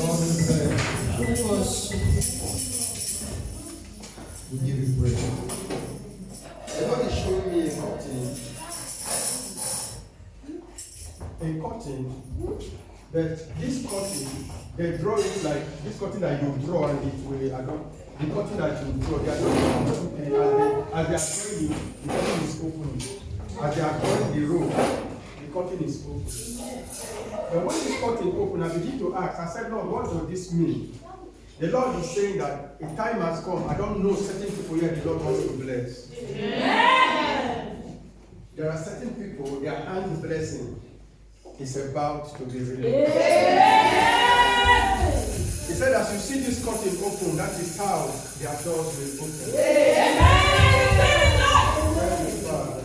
We give you praise. The Lord is showing me a curtain, but this curtain, they draw it like this curtain that you draw and it will, the curtain that you draw, they are not as they are drawing it, the curtain is open. As they are drawing the rope, the curtain is open. But when this curtain open, I begin to ask, I said, Lord, what does this mean? The Lord is saying that a time has come. I don't know certain people here the Lord wants to bless. Yeah. There are certain people, their hand blessing is about to be released. Yeah. He said, as you see this curtain open, that is how their doors will open. Yeah. Thank you, Father.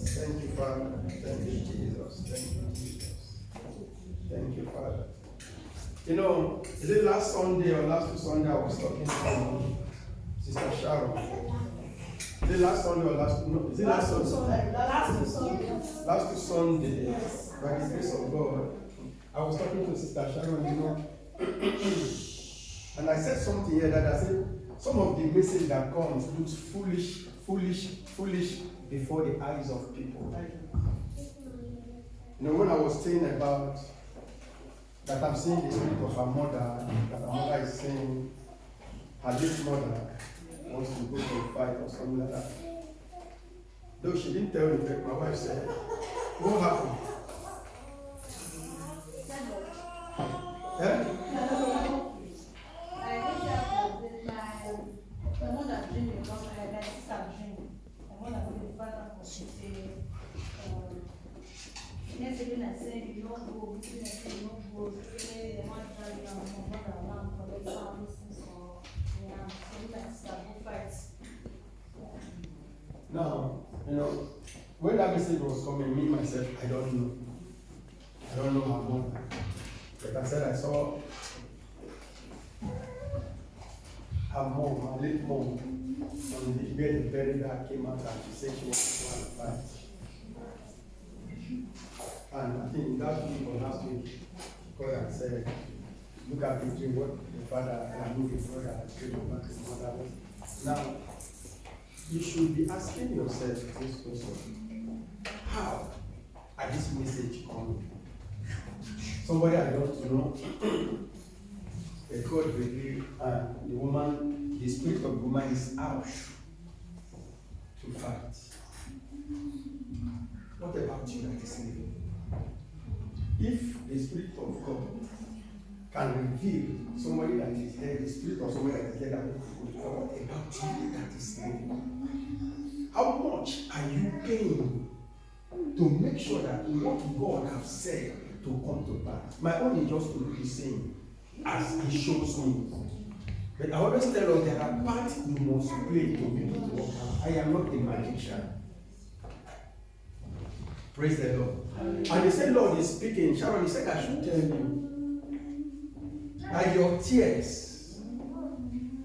Thank you, Father. Thank you, Jesus. Thank you, Jesus. Thank you, Father. You know, is it last Sunday or last two Sunday I was talking to Sister Sharon? Is it last Sunday or last? No, is it last Sunday? Last two Sunday. Yes. By the grace of God, I was talking to Sister Sharon, you know, and I said something here that I said some of the message that comes looks foolish before the eyes of people. You know, when I was saying about that I'm seeing the spirit of her mother, that her mother is saying her late mother wants to go to a fight or something like that. Though she didn't tell me, but my wife said, what happened? Eh? I think that my mother dreamed because my sister dreamed. My mother was the father for she said, next thing I said, you don't go, next thing you don't go, say they want to tell you my mother around for the families and so yeah, so we can start both fights. Now, you know, when that message was coming, me myself, I don't know her mother. Like I said, I saw her mom, my late mom, on the bed the buried her came out and she said she wanted to fight. And I think that week or last week, God had said, look at the dream, what the father and the brother had dreamed about his mother. Now, you should be asking yourself this question: how are this message coming? Somebody I don't know, a God revealed, and the woman, the spirit of the woman is out to fight. What about you that is living? If the Spirit of God can reveal somebody that is dead, the spirit of somebody that is dead, what about you that is living? How much are you paying to make sure that what God has said to come to pass? My own is just to do the same as He shows me. But I always tell us there are parts you must play to be able to work out. I am not a magician. Praise the Lord. And they said, Lord is speaking. Sharon, he said, I should tell you that your tears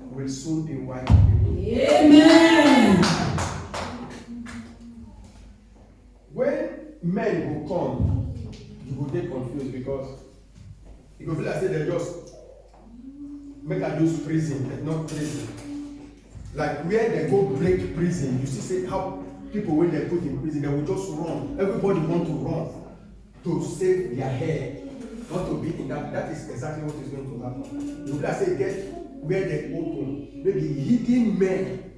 will soon be wiped away. Amen. When men will come, you will get confused because you will feel like they just make a use prison, but not prison. Like where they go break prison, you see how people, when they put in prison, they will just run. Everybody want to run to save their hair, not to be in that. That is exactly what is going to happen. You will say, get where they open. Maybe hidden men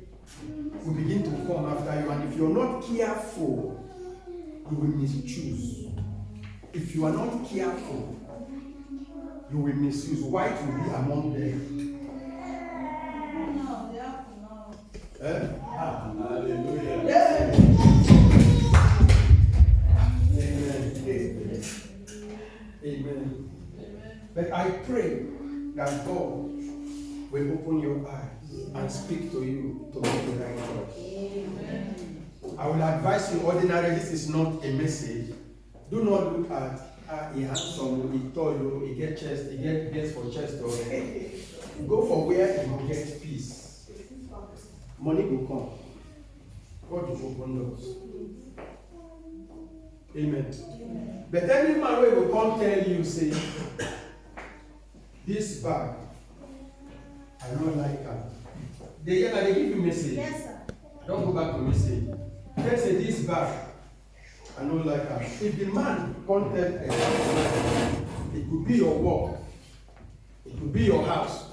will begin to come after you, and if you're not careful, you will mischoose. If you are not careful, you will misuse. White will be among them. Hallelujah. Yeah. Amen. But I pray that God will open your eyes and speak to you to make the right choice. Amen. I will advise you, ordinarily, this is not a message. Do not look at he handsome, he tall, he get chest, he get best for chest. Go for where he will get peace. Money will come. God will open doors. Amen. But any man will come tell you, say, this bag, I don't like her. They give you message. Yes, sir. Don't go back to message. They say this bag, I don't like her. If the man contact it could be your work, it could be your house,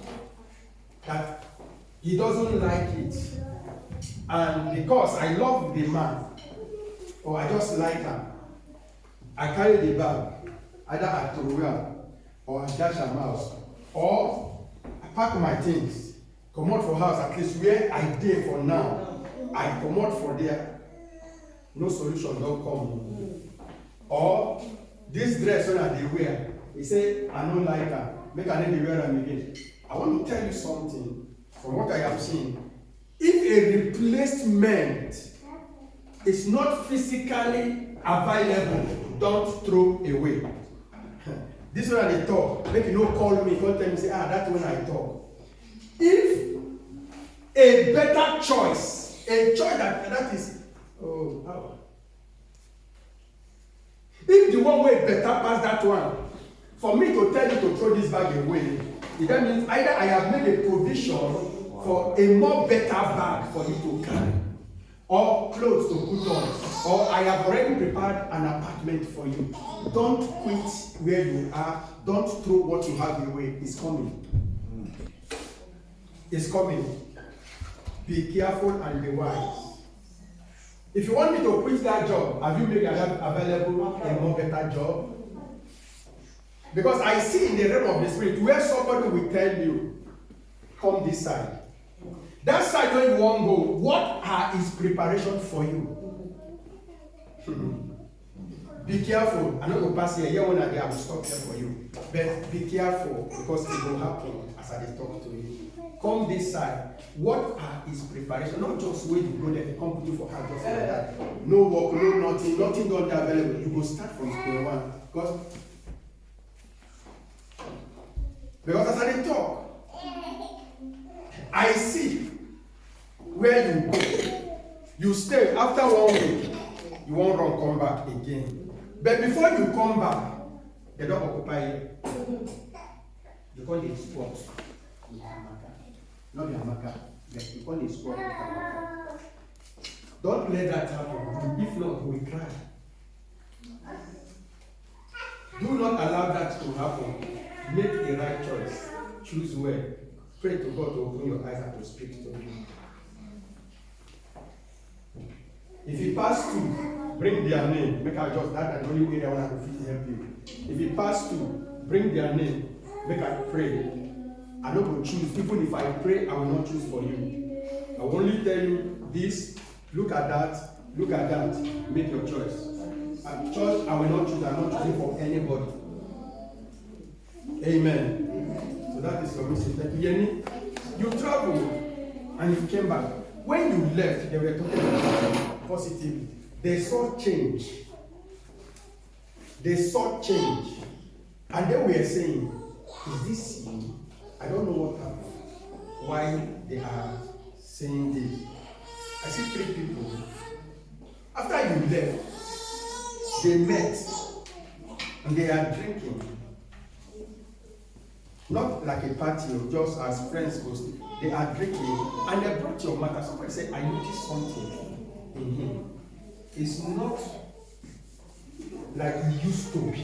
that he doesn't like it. And because I love the man, or I just like her, I carry the bag, either I throw her, or I dash her house, or I pack my things, come out for house, at least where I did for now, I come out for there, no solution don't come. Or this dress when I wear, he say, I don't like her, make I need to wear them again. I want to tell you something, from what I have seen, if a replacement is not physically available, don't throw away. This one they talk, make you no call me, don't tell me, say, that's when I talk. If a better choice, a choice that is, if the one way better pass that one, for me to tell you to throw this bag away, that means either I have made a provision for a more better bag for you to carry, or clothes to put on, or I have already prepared an apartment for you. Don't quit where you are. Don't throw what you have away. It's coming. It's coming. Be careful and be wise. If you want me to quit that job, have you made available a more better job? Because I see in the realm of the spirit where somebody will tell you, come this side. That side where you won't go, what are his preparation for you? Be careful. I'm not going to pass here when I will stop here for you. But be careful because it will happen as I talk to you. Come this side. What are his preparation? Not just where you go there, they come put you for hard just like that. No work, no nothing done there available. You go start from square one. Because as I talk, I see where you go. You stay after 1 week, you won't run, come back again. But before you come back, they don't occupy you. You call it sport. Not the hamaka. You call it sport. Don't let that happen. If not, we cry. Do not allow that to happen. Make the right choice. Choose well. Pray to God to open your eyes and to speak to you. If you pass to, bring their name. Make I just that the only area I want to help you. If you pass to, bring their name. Make I pray. I don't go choose. Even if I pray, I will not choose for you. I will only tell you this. Look at that. Make your choice. At church, I will not choose. I'm not choosing for anybody. Amen. So that is your message. You traveled and you came back. When you left, they were talking about positivity. They saw change. And they were saying, is this you? I don't know what happened. Why they are saying this. I see 3 people. After you left, they met and they are drinking. Not like a party or just as friends go. They are drinking and they brought your matter. Somebody said, I noticed something in him. It's not like he used to be.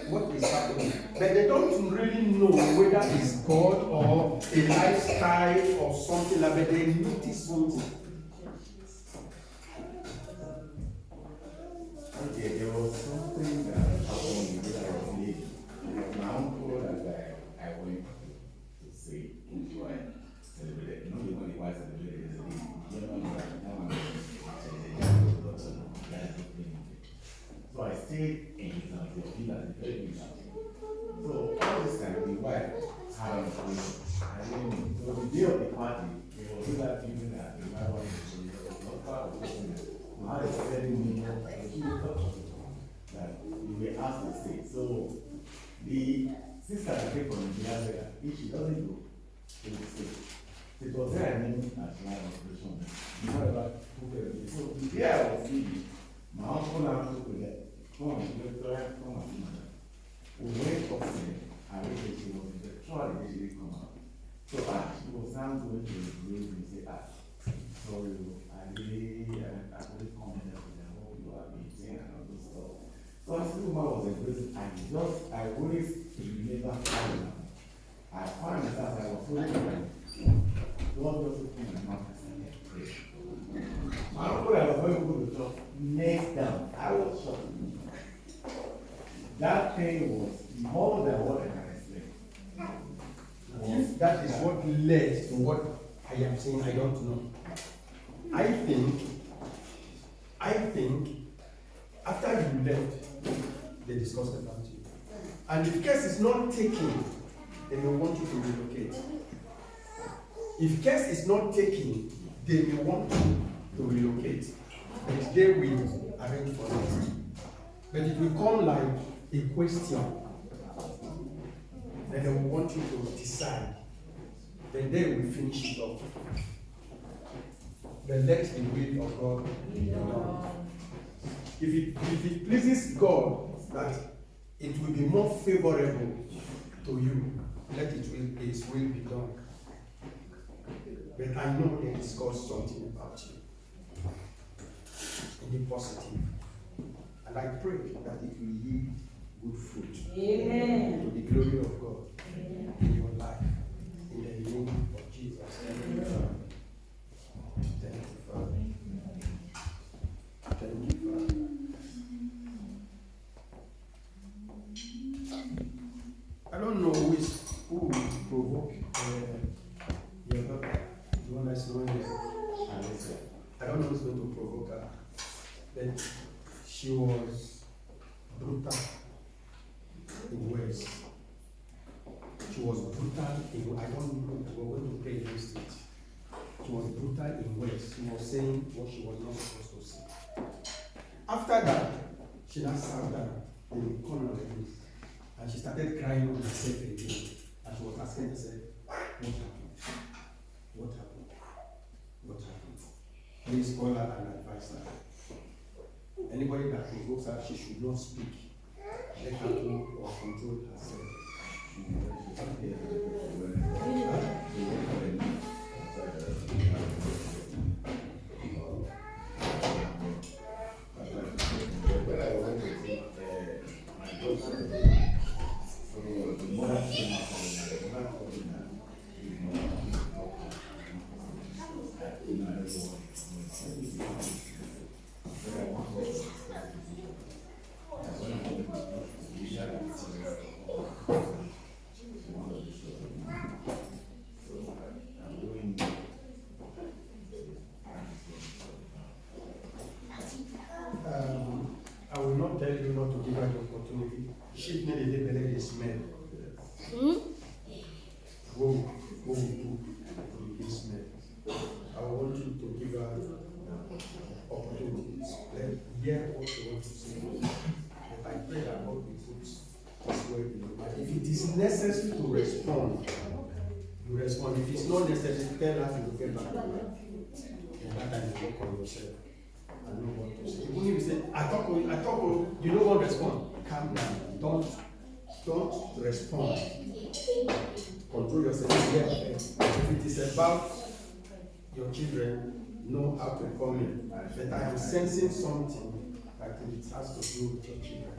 What is happening? But they don't really know whether it's God or a lifestyle or something like that. They notice something. Okay, there was something that happened when I was late. My uncle that I went to say into I celebrated. You know, the one I celebrated so I stayed in his house. He has a very big house. So all this time, the wife had an operation. So the day of the party, it was that evening that the wife was not part of the business. We had a ceremony that we were asked to stay. So the sister that came from Nigeria said that if she doesn't go, she will stay. It was there I knew that she had an operation. So the day I was leaving, my uncle now took me there. Come on, we went upstairs. I waited she was in the truck. did it come out? So she was now going to the grave and say, sorry, I couldn't come in there with the whole you are meeting and all this stuff. So I still was embracing, I always remember finding out. I found myself, I was so like, God just opened my mouth and said, pray. My uncle, I was going to go to church, next down, I was shocked. That pain was more than what I can explain. If that is what led to what I am saying, I don't know. I think after you left, they discussed about you. And if case is not taken, they may want you to relocate. If case is not taken, they may want you to relocate. And they will arrange for it. But it will come like a question. Then they will want you to decide. Then they will finish it up. But let the will of God be done. If it pleases God that it will be more favorable to you, let His will be done. But I know they discussed something about you in the positive. And I pray that it will yield good fruit. Amen. To the glory of God. Amen. In your life. In the name of Jesus. Amen. Thank you, Father. Thank you, Father. I don't know who will provoke your daughter. The one that's known here. I don't know who's going to provoke her. But she was brutal in words. She was brutal in I don't know, we're going to pray against it. She was brutal in words. She was saying what she was not supposed to say. After that, she now sat down in the corner like this. And she started crying on herself again. And she was asking herself, what happened? What happened? What happened? Please call her and advise her. Anybody that provokes her, she should not speak. Let her do or control herself. I will not tell you not to give her the opportunity. Sheep need a little bit smell. Go to the smell. I want you to give her opportunities. Let hear what she wants to say. But I pray that God will put this word in your mind. If it is necessary to respond, you respond. If it's not necessary, tell her to get back to her. And that time you work on yourself. I know what to say. Even if you say, I talk, you don't want to respond. Calm down. Don't respond. Control yourself. Yeah. If it is about your children, know how to come in. But I am sensing something that it has to do with your children.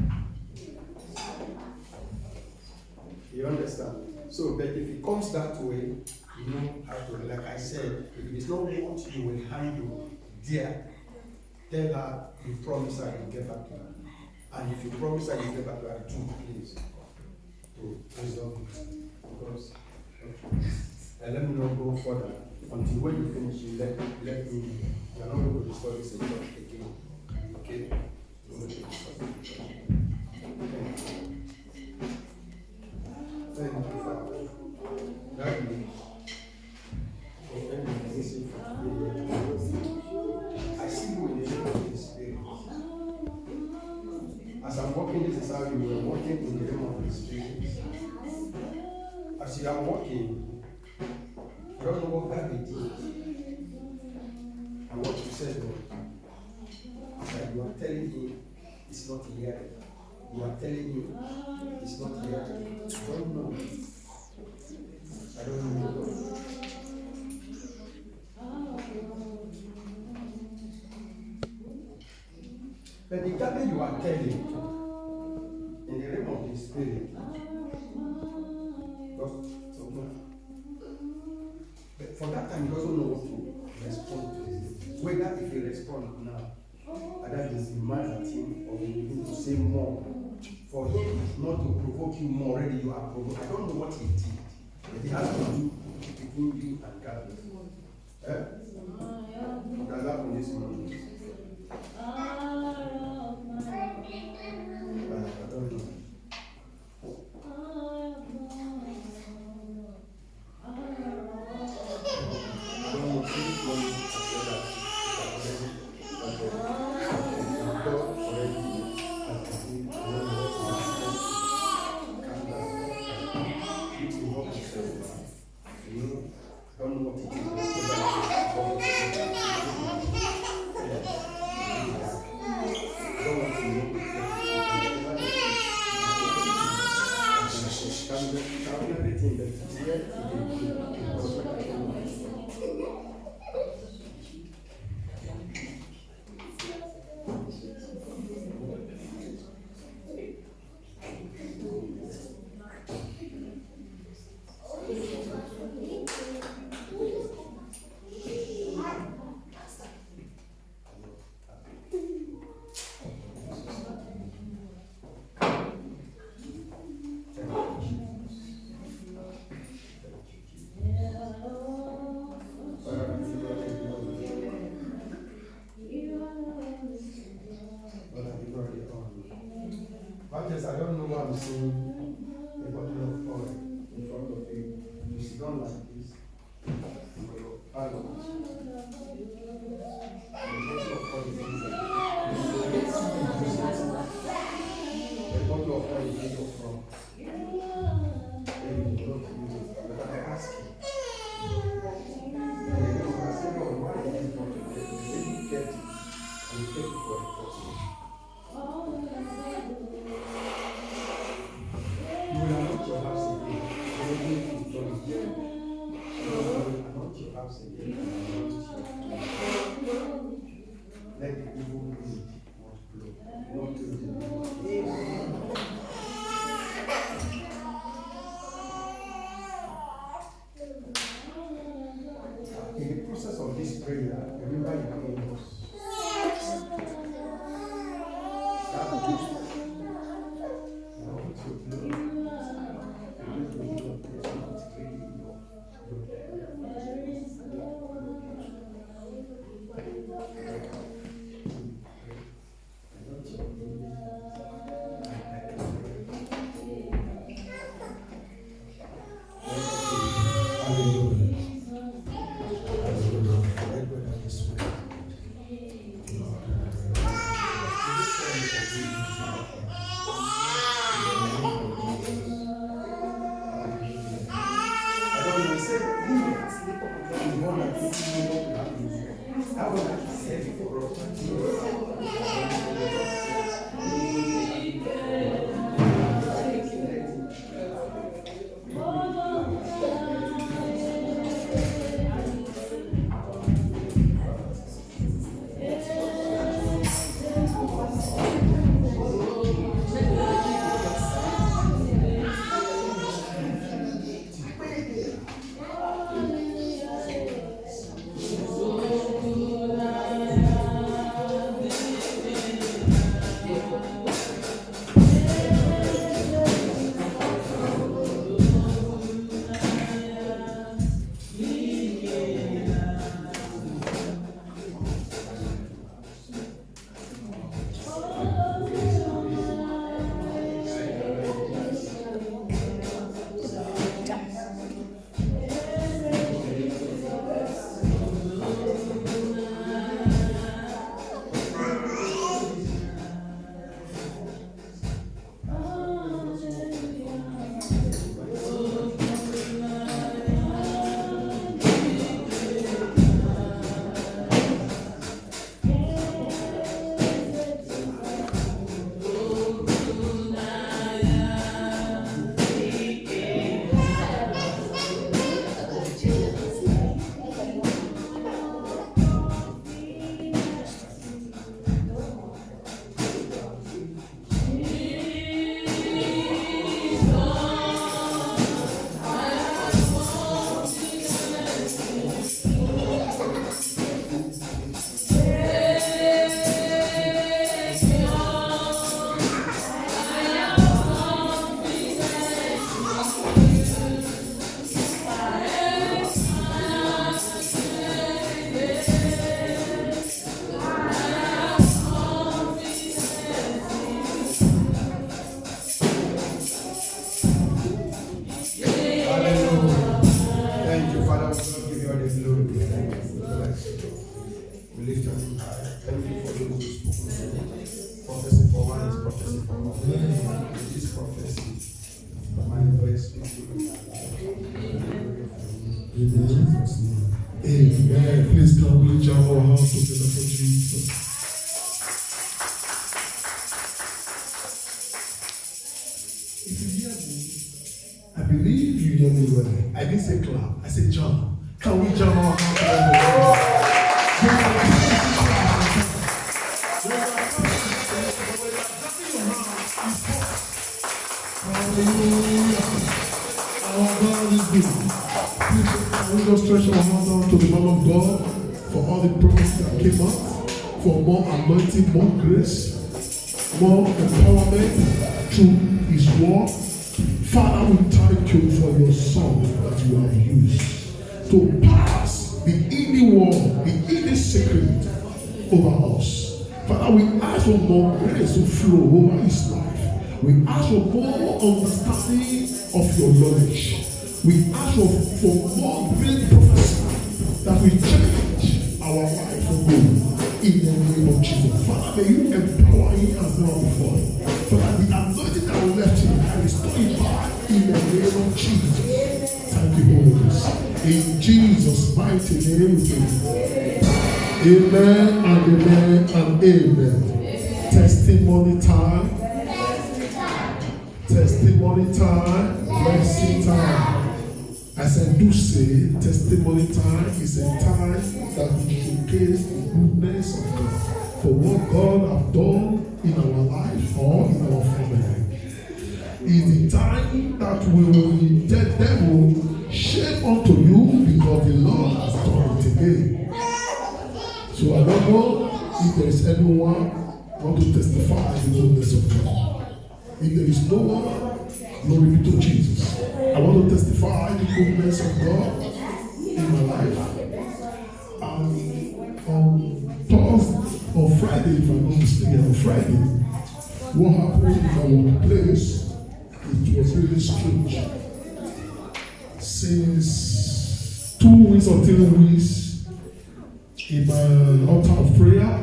You understand? So, but if it comes that way, you know how to, like I said, if it is not what you will handle there, tell her you promise her you get back to her. And if you promise her you get back to her, do please to resolve it. Because and let me not go further until when you finish you let me know. You are not going to discuss this again. Okay? Thank you, Father. That means I see you in the name of the Spirit. As I'm walking, this is how you were walking in the name of the Spirit. As you are walking, you don't know what God did. And what you said was that you are telling him it's not here. You are telling him it's not here. You don't know. immediately you are telling in the realm of the spirit. But for that time, he doesn't know what to respond to. Whether if he responds now, that is the man at him, or he begin to say more. For him not to provoke you more, already you are provoked. I don't know what he did. But it has to do between you and God. Does that happen this morning? I don't know. I don't know why I'm seeing a bottle of oil in front of you. You sit down like this. A bottle of oil is inside. A bottle of oil is made of from. Then you don't use it. But I ask you. And then I say, no, why is this bottle? They say you kept it. And you kept it for a person. You will anoint your house again. Anoint your house again. Let the evil wind not blow. Not to the in the process of this prayer, remember your neighbors. lift your name high. Thank you for those who spoke. Prophecy for one is prophecy for one. This prophecy manifests into my life. Amen. Please come reach out our house together for Jesus. If you hear me, I believe you hear me well. I didn't say clap, I said jump. Can we jump our house together? Hallelujah. Our God is good. Please, we just stretch our hands out to the man of God for all the promises that came out, for more anointing, more grace, more empowerment through His word. Father, we thank you for your son that you have used to pass the hidden word, the hidden secret over us. Father, we ask for more grace to flow over his life. We ask for more understanding of your knowledge. We ask for more great prophecy that will change our life for good in the name of Jesus. Father, may you empower him as never before. Father, the anointing that will left him, I restore it back in the name of Jesus. Thank you, Holy Ghost. In Jesus' mighty name we pray. Amen and amen and amen. Testimony time. Testimony time. Blessing time. As I do say, testimony time is a time that we showcase the goodness of God for what God has done in our life or in our family. It's the time that we will the devil shame unto you because the Lord has done it again. So I don't know if there is anyone want to testify the goodness of God. If there is no one, glory be to Jesus. I want to testify the goodness of God in my life. And on Thursday or Friday, if I'm not mistaken, on Friday, what happened in our place, it was really strange. Since 2 weeks or 3 weeks, in my altar of prayer,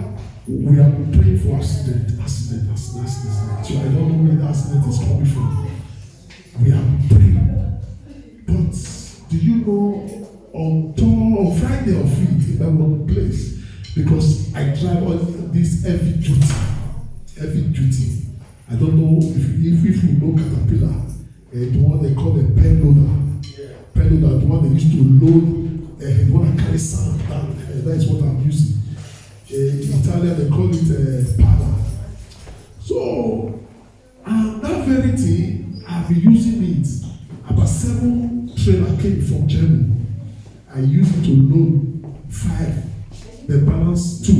we have been praying for accident. So I don't know where the accident is coming from. We have been praying. But do you know, on Friday or 5th, in my workplace, because I drive on this heavy duty. I don't know if you know Caterpillar, the one they call a pen loader. Pen loader, the one they used to load, the one that carries sand down. That is what I'm using. In Italian, they call it pala. So, and that very thing, I've been using it. About 7 trailers came from Germany. I used it to load 5, the balance 2.